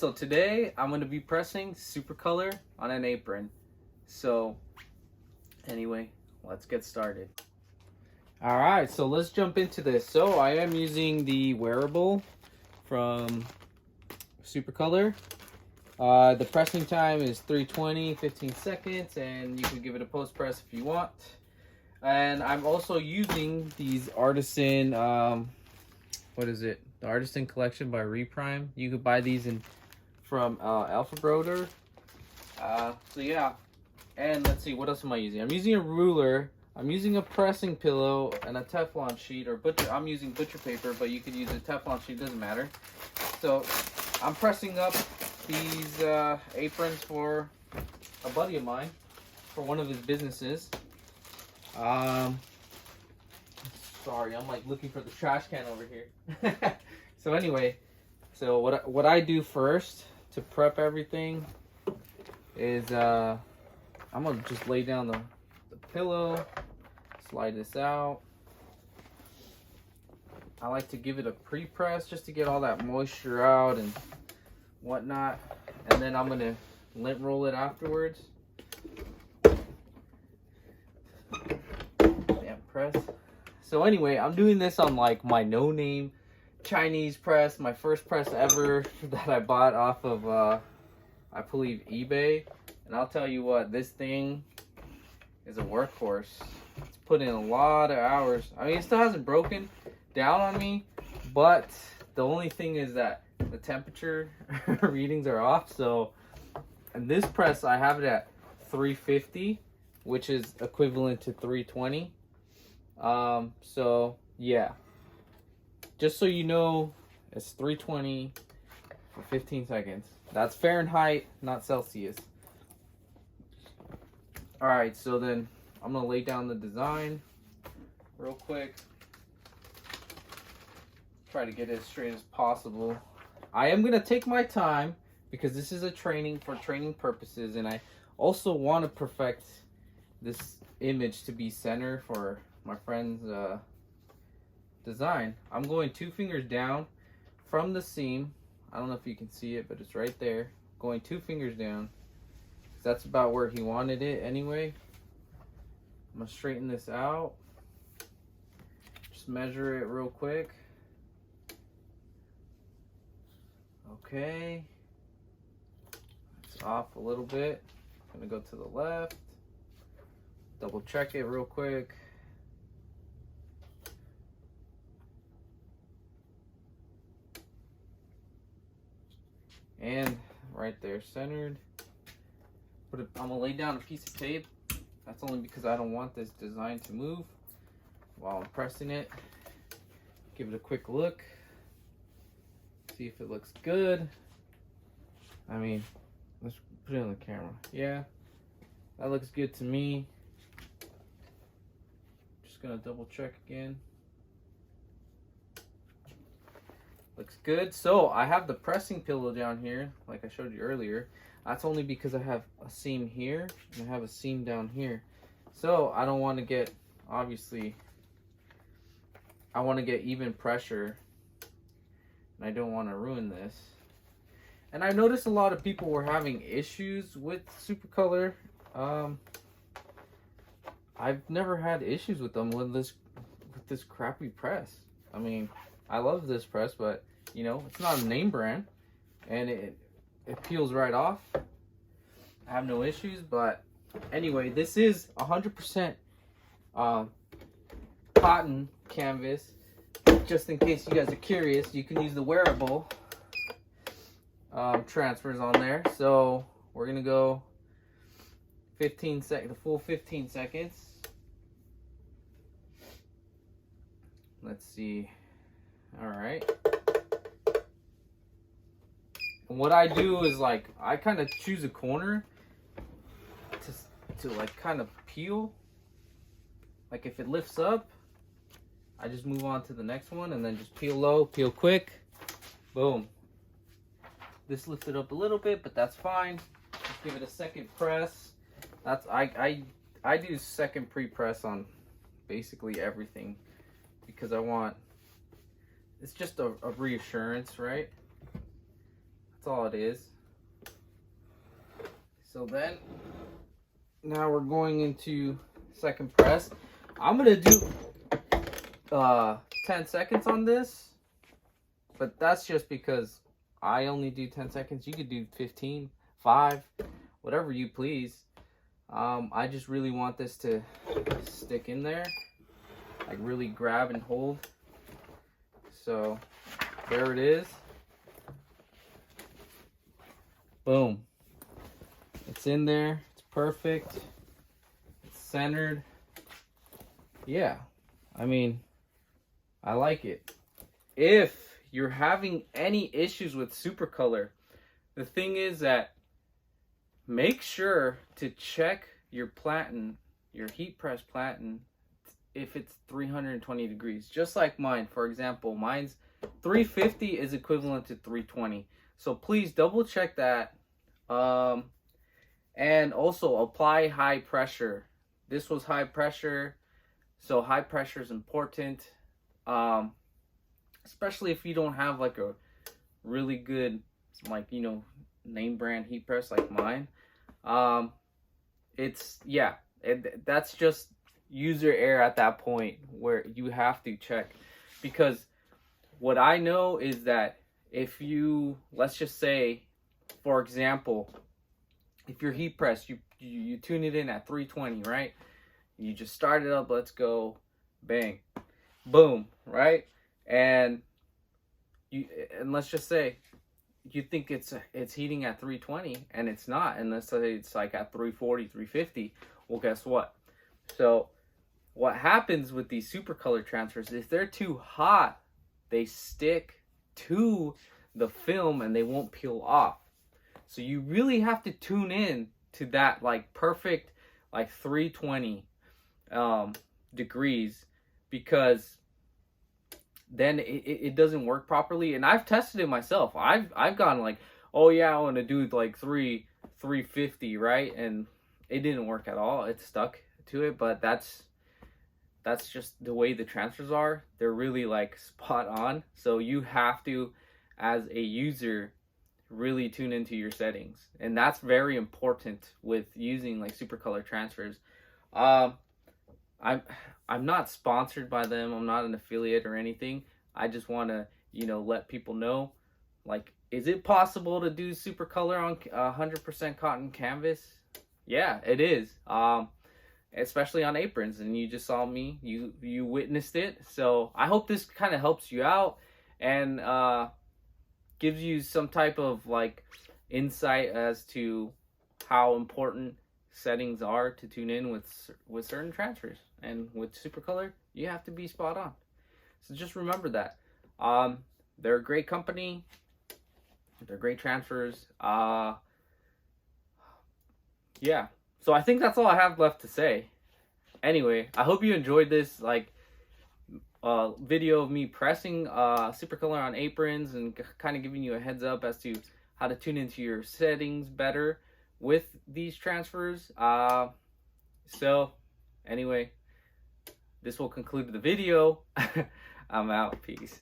so today I'm going to be pressing SupaColor on an apron. So anyway, let's get started. Alright, so let's jump into this. So I am using the wearable from SupaColor. The pressing time is 320, 15 seconds, and you can give it a post press if you want. And I'm also using these Artisan, what is it? The Artisan Collection by Reprime. You could buy these from Alpha Broder. So yeah, and let's see, what else am I using? I'm using a ruler. I'm using a pressing pillow and a Teflon sheet, or I'm using butcher paper, but you could use a Teflon sheet, doesn't matter. So I'm pressing up these aprons for a buddy of mine, for one of his businesses. Sorry, I'm like looking for the trash can over here. So anyway, so what I do first to prep everything is I'm gonna just lay down the pillow, slide this out. I like to give it a pre-press just to get all that moisture out and whatnot, and then I'm gonna lint roll it afterwards. Damn press. So anyway, I'm doing this on like my no-name Chinese press, my first press ever that I bought off of I believe eBay. And I'll tell you what, this thing is a workhorse. It's put in a lot of hours. I mean, it still hasn't broken down on me, but the only thing is that the temperature readings are off. So in this press, I have it at 350, which is equivalent to 320. So yeah, just so you know, it's 320 for 15 seconds. That's Fahrenheit, not Celsius. All right, so then I'm gonna lay down the design real quick. Try to get it as straight as possible. I am gonna take my time because this is a training for training purposes, and I also want to perfect this image to be center for my friend's design. I'm going 2 fingers down from the seam. I don't know if you can see it, but it's right there. Going 2 fingers down. That's about where he wanted it anyway. I'm gonna straighten this out. Just measure it real quick. Okay. It's off a little bit. I'm gonna go to the left. Double check it real quick. And right there, centered. I'm gonna lay down a piece of tape. That's only because I don't want this design to move while I'm pressing it. Give it a quick look. See if it looks good. I mean, let's put it on the camera. Yeah, that looks good to me. Just gonna double check again. Looks good. So I have the pressing pillow down here, like I showed you earlier. That's only because I have a seam here and I have a seam down here. So I don't want to get, obviously, I want to get even pressure, and I don't want to ruin this. And I noticed a lot of people were having issues with SupaColor. I've never had issues with them with this crappy press. I mean, I love this press, but you know, it's not a name brand, and it peels right off. I have no issues, but anyway, this is 100% cotton canvas. Just in case you guys are curious, you can use the wearable transfers on there. So we're gonna go 15 seconds, the full 15 seconds. Let's see. All right. And what I do is like I kind of choose a corner to like kind of peel. Like if it lifts up, I just move on to the next one and then just peel low, peel quick. Boom. This lifted up a little bit, but that's fine. Just give it a second press. That's I do second pre-press on basically everything because I want, it's just a reassurance, right? That's all it is. So then, now we're going into second press. I'm gonna do 10 seconds on this, but that's just because I only do 10 seconds. You could do 15, 5, whatever you please. I just really want this to stick in there, like really grab and hold. So there it is. Boom. It's in there. It's perfect. It's centered. Yeah, I mean, I like it. If you're having any issues with SupaColor, the thing is that make sure to check your platen, your heat press platen, if it's 320 degrees. Just like mine, for example, mine's 350 is equivalent to 320. So please double check that. And also apply high pressure. This was high pressure. So high pressure is important, especially if you don't have like a really good, like, you know, name brand heat press like mine. That's just user error at that point where you have to check, because what I know is that if you, let's just say, for example, if your heat press, you tune it in at 320, right? You just start it up, let's go, bang, boom, right? And let's just say you think it's heating at 320 and it's not, and let's say it's like at 340, 350. Well, guess what? So what happens with these SupaColor transfers, if they're too hot, they stick to the film and they won't peel off. So you really have to tune in to that like perfect like 320 degrees, because then it doesn't work properly. And I've tested it myself. I've gone like, oh yeah, I want to do like 350, right? And it didn't work at all. It stuck to it. But that's just the way the transfers are. They're really like spot on. So you have to, as a user, really tune into your settings, and that's very important with using like SupaColor transfers. I'm not sponsored by them. I'm not an affiliate or anything. I just want to, you know, let people know, like, is it possible to do SupaColor on 100% cotton canvas? Yeah, it is. Especially on Aprons, and you just saw me. You witnessed it. So I hope this kind of helps you out and gives you some type of like insight as to how important settings are to tune in with certain transfers. And with SupaColor, you have to be spot on. So just remember that. They're a great company. They're great transfers. Yeah. So I think that's all I have left to say. Anyway, I hope you enjoyed this like video of me pressing SupaColor on Aprons and kind of giving you a heads up as to how to tune into your settings better with these transfers. So anyway, this will conclude the video. I'm out. Peace.